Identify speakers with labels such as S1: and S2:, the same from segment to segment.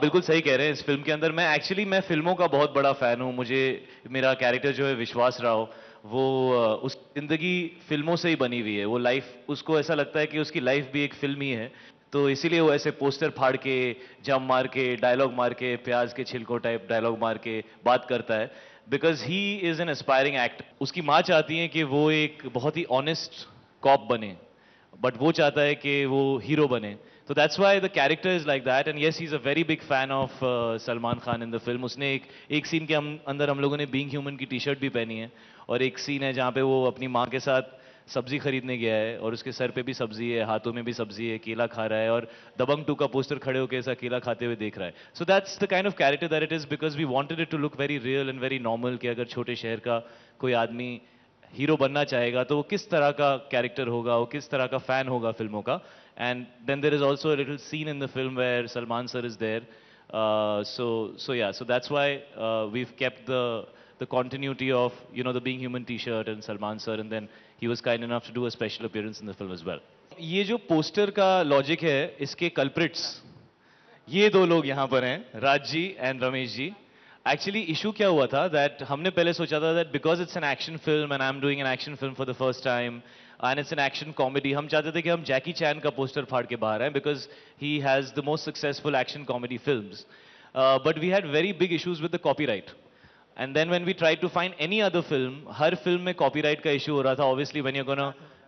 S1: बिल्कुल सही कह रहे हैं। इस फिल्म के अंदर मैं फिल्मों का बहुत बड़ा फैन हूँ। मुझे मेरा कैरेक्टर जो है विश्वास राव, वो उस जिंदगी फिल्मों से ही बनी हुई है। वो लाइफ उसको ऐसा लगता है कि उसकी लाइफ भी एक फिल्म ही है। तो इसीलिए वो ऐसे पोस्टर फाड़ के, जम मार के, डायलॉग मार के, प्याज के छिलकों टाइप डायलॉग मार के बात करता है। Because he is an aspiring actor. उसकी माँ चाहती है कि वो एक बहुत ही ऑनेस्ट कॉप बने, बट वो चाहता है कि वो हीरो बने। तो that's why the character is like that. And yes, he is a very big fan of Salman Khan in the film. उसने एक सीन के अंदर हम लोगों ने बीइंग ह्यूमन की टी शर्ट भी पहनी है। और एक सीन है जहाँ पे वो अपनी माँ के साथ सब्जी खरीदने गया है और उसके सर पे भी सब्जी है, हाथों में भी सब्जी है, केला खा रहा है और दबंग 2 का पोस्टर खड़े होकर ऐसा केला खाते हुए देख रहा है। So that's the kind of character that it is, because we wanted it to look very real and very normal, कि अगर छोटे शहर का कोई आदमी हीरो बनना चाहेगा तो वो किस तरह का कैरेक्टर होगा, वो किस तरह का फैन होगा फिल्मों का। And then there is also a little scene in the film where Salman sir is there. So that's why we've kept the continuity of, you know, the Being Human t-shirt and Salman sir, and then he was kind enough to do a special appearance in the film as well. ये जो poster का logic है, इसके culprits ये दो लोग यहां पर हैं, Raj ji and Ramesh ji. Actually issue क्या हुआ था दैट हमने पहले सोचा था that because it's an action film and I am doing an action film for the first time and it's an action comedy, हम चाहते थे कि हम जैकी चैन का पोस्टर फाड़ के बाहर आए because he has the most successful action comedy films. But we had very big issues with the copyright. And then when we tried to find any other film, her film में copyright का issue हो रहा था. Obviously, when you're gonna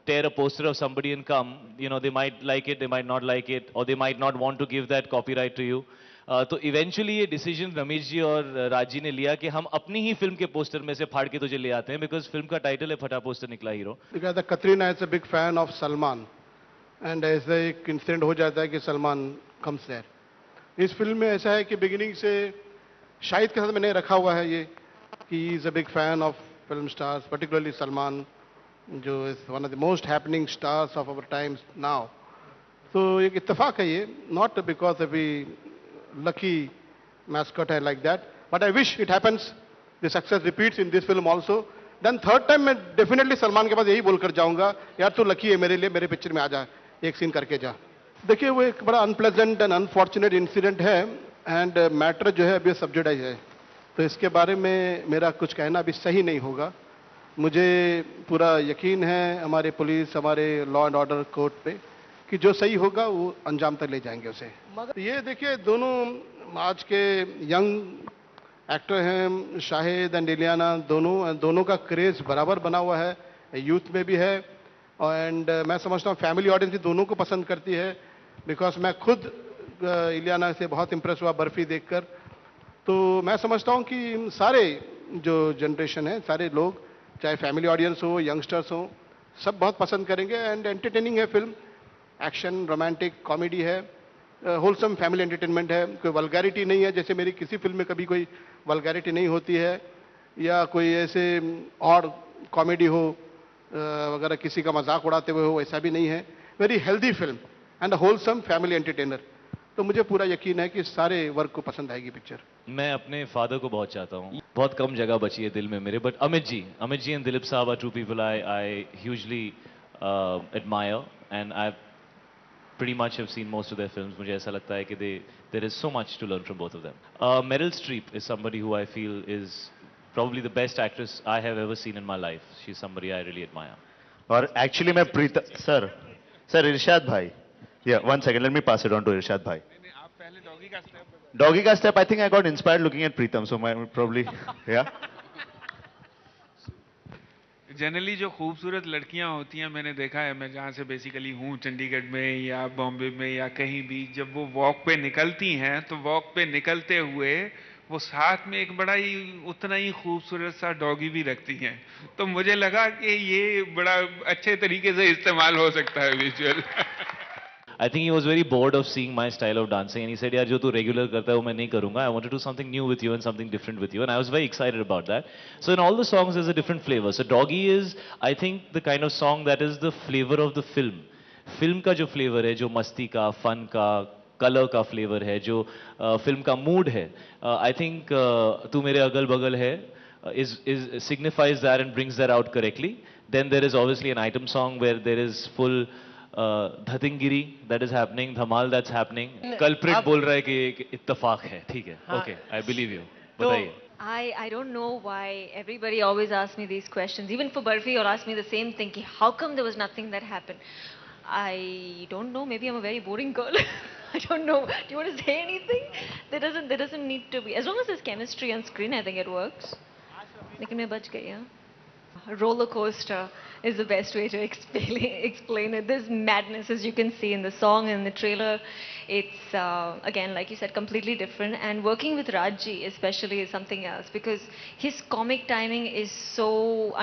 S1: tear a poster of somebody and come, you know, they might like it, they might not like it, or they might not want to give that copyright to you. तो eventually ये decision Ramesh ji और राज जी ने लिया कि हम अपनी ही film के poster में से फाड़ के तुझे ले आते हैं, because फिल्म का टाइटल है फटा पोस्टर निकला hero.
S2: Because the Katrina is a big fan of Salman, and ऐसा एक इंसिडेंट हो जाता है कि सलमान comes there. इस फिल्म में ऐसा है कि बिगिनिंग से शाहिद के साथ मैंने रखा हुआ है ये कि he is a big fan of film stars, particularly Salman, जो is one of the most happening stars of our times now. तो एक इत्तेफाक है ये, नॉट बिकॉज अभी लकी मैस्कट है like that, but I wish it happens, the success repeats in this film also. Then third time मैं definitely Salman के पास यही बोलकर जाऊंगा, यार तू लकी है मेरे लिए, मेरे पिक्चर में आ जा, एक सीन करके जा. देखिए वो एक बड़ा अनप्लेजेंट एंड अनफॉर्चुनेट इंसिडेंट है एंड मैटर जो है अभी सब्जुडाइज है, तो इसके बारे में मेरा कुछ कहना अभी सही नहीं होगा. मुझे पूरा यकीन है हमारे पुलिस, हमारे लॉ एंड ऑर्डर कोर्ट पे कि जो सही होगा वो अंजाम तक ले जाएंगे उसे. मगर ये देखिए दोनों आज के यंग एक्टर हैं, शाहिद एंड इलियाना, दोनों का क्रेज बराबर बना हुआ है, यूथ में भी है. एंड मैं समझता हूँ फैमिली ऑडियंस भी दोनों को पसंद करती है, बिकॉज मैं खुद इलियाना से बहुत इंप्रेस हुआ बर्फी देखकर. तो मैं समझता हूँ कि सारे जो जनरेशन है, सारे लोग, चाहे फैमिली ऑडियंस हो, यंगस्टर्स हो, सब बहुत पसंद करेंगे. एंड एंटरटेनिंग है फिल्म, एक्शन, रोमांटिक, कॉमेडी है, होलसम फैमिली एंटरटेनमेंट है. कोई वल्गैरिटी नहीं है, जैसे मेरी किसी फिल्म में कभी कोई वल्गैरिटी नहीं होती है, या कोई ऐसे और कॉमेडी हो अगर किसी का मजाक उड़ाते हुए हो, ऐसा भी नहीं है. Very healthy film and wholesome family entertainer. तो मुझे पूरा यकीन है कि सारे वर्ग को पसंद आएगी पिक्चर.
S1: मैं अपने फादर को बहुत चाहता हूँ, बहुत कम जगह बची है दिल में मेरे, but Amit ji and Dilip Sahab are two people I hugely admire and I pretty much have seen most of their films. मुझे ऐसा लगता है कि there is so much to learn from both of them. Meryl Streep is somebody who I feel is probably the best actress I have ever seen in my life. She's somebody I really admire.
S3: और actually मैं sir Irshad bhai, one second, let me pass it on to Irshad bhai.
S4: आप पहले
S3: doggy का step I think I got inspired looking at Pritam, so मैं probably या
S4: generally जो खूबसूरत लड़कियां होती हैं, मैंने देखा है, मैं जहाँ से बेसिकली हूँ, चंडीगढ़ में या बॉम्बे में या कहीं भी, जब वो वॉक पे निकलती हैं तो वॉक पे निकलते हुए वो साथ में एक बड़ा ही उतना ही खूबसूरत सा डॉगी भी रखती हैं. तो मुझे लगा कि ये बड़ा अच्छे तरीके से इस्तेमाल हो सकता है visual.
S1: I think he was very bored of seeing my style of dancing and he said, यार जो तू regular करता है वो मैं नहीं करूँगा. I want to do something new with you and something different with you, and I was very excited about that. So in all the songs there's a different flavor. So Doggy is, I think, the kind of song that is the flavor of the film. Film का जो flavour है, जो मस्ती का, fun का, colour का flavour है, जो फिल्म का मूड है, आई थिंक तू मेरे अगल बगल है is signifies that and brings that out correctly. Then there is obviously an item song where there is full धतिंगिरी दैट इज हैपनिंग, धमाल दैट्स हैपनिंग, कल्प्रिट बोल रहा है कि एक इत्तेफाक है, ठीक है, ओके, आई बिलीव यू, बताइए।
S5: I don't know why everybody always asks me these questions. Even for Barfi, or ask me the same thing. Ki, how come there was nothing that happened? I don't know. Maybe I'm a very boring girl. I don't know. Do you want to say anything? There doesn't need to be. As long as there's chemistry on screen, I think it works. लेकिन मैं बच गई, हाँ. Roller coaster is the best way to explain it. There's madness, as you can see in the song and the trailer. It's again, like you said, completely different. And working with Rajji especially is something else, because his comic timing is so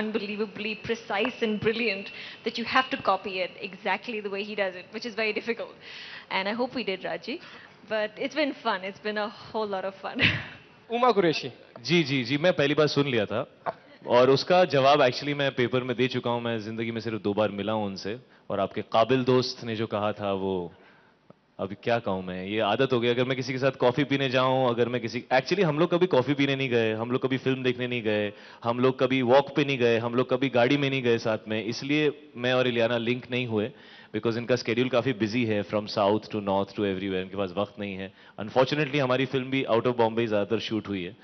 S5: unbelievably precise and brilliant that you have to copy it exactly the way he does it, which is very difficult. And I hope we did, Rajji. But it's been fun. It's been a whole lot of fun.
S6: Uma Qureshi.
S1: जी जी जी, मैं पहली बार सुन लिया था और उसका जवाब actually मैं paper में दे चुका हूं। मैं जिंदगी में सिर्फ 2 बार मिला हूं उनसे, और आपके काबिल दोस्त ने जो कहा था वो, अभी क्या कहूं मैं, ये आदत हो गई। अगर मैं किसी के साथ कॉफी पीने जाऊं, अगर मैं किसी, एक्चुअली हम लोग कभी कॉफी पीने नहीं गए, हम लोग कभी फिल्म देखने नहीं गए, हम लोग कभी वॉक पे नहीं गए, हम लोग कभी गाड़ी में नहीं गए साथ में, इसलिए मैं और इलियाना लिंक नहीं हुए, बिकॉज इनका स्केड्यूल काफी बिजी है, from south to north to everywhere, इनके पास वक्त नहीं है। अनफॉर्चुनेटली हमारी फिल्म भी आउट ऑफ बॉम्बे ज्यादातर शूट हुई है।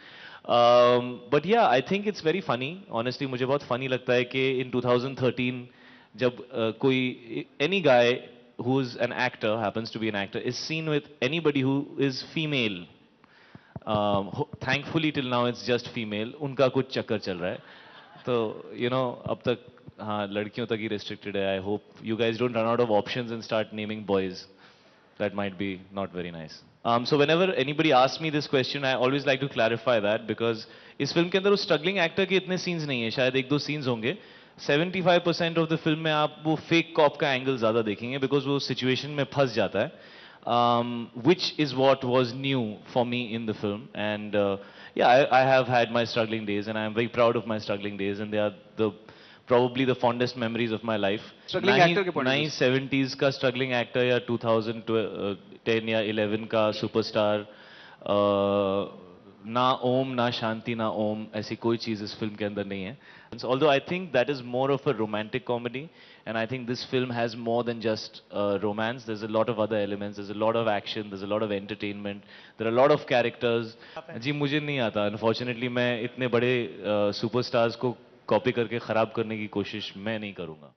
S1: बट या I think it's very funny, honestly मुझे बहुत फनी लगता है कि इन 2013 जब कोई any guy who is an actor, happens to be an actor, is seen with anybody who is female. Thankfully till now it's just female. उनका कुछ चक्कर चल रहा है, तो you know अब तक हाँ लड़कियों तक ही restricted है. I hope you guys don't run out of options and start naming boys. That might be not very nice. So whenever anybody asks me this question, I always like to clarify that, because इस film के अंदर उस struggling actor के इतने scenes नहीं है, शायद 1-2 scenes होंगे. 75% ऑफ द फिल्म में आप वो फेक कॉप का एंगल ज्यादा देखेंगे, बिकॉज वो सिचुएशन में फंस जाता है, which is what was new for me in the film. And I have had my struggling days and I am very proud of my struggling days, and they are the probably the fondest memories of my life.
S6: Struggling actor के point of view
S1: 70s का struggling actor या 2010 या 11 का superstar, ना ओम ना शांति ना ओम, ऐसी कोई चीज इस फिल्म के अंदर नहीं है. Although I think that is more of a romantic comedy, and I think this film has more than just romance. There's a lot of other elements. There's a lot of action. There's a lot of entertainment. There are a lot of characters. जी मुझे नहीं आता, unfortunately मैं इतने बड़े superstars को copy करके खराब करने की कोशिश मैं नहीं करूँगा.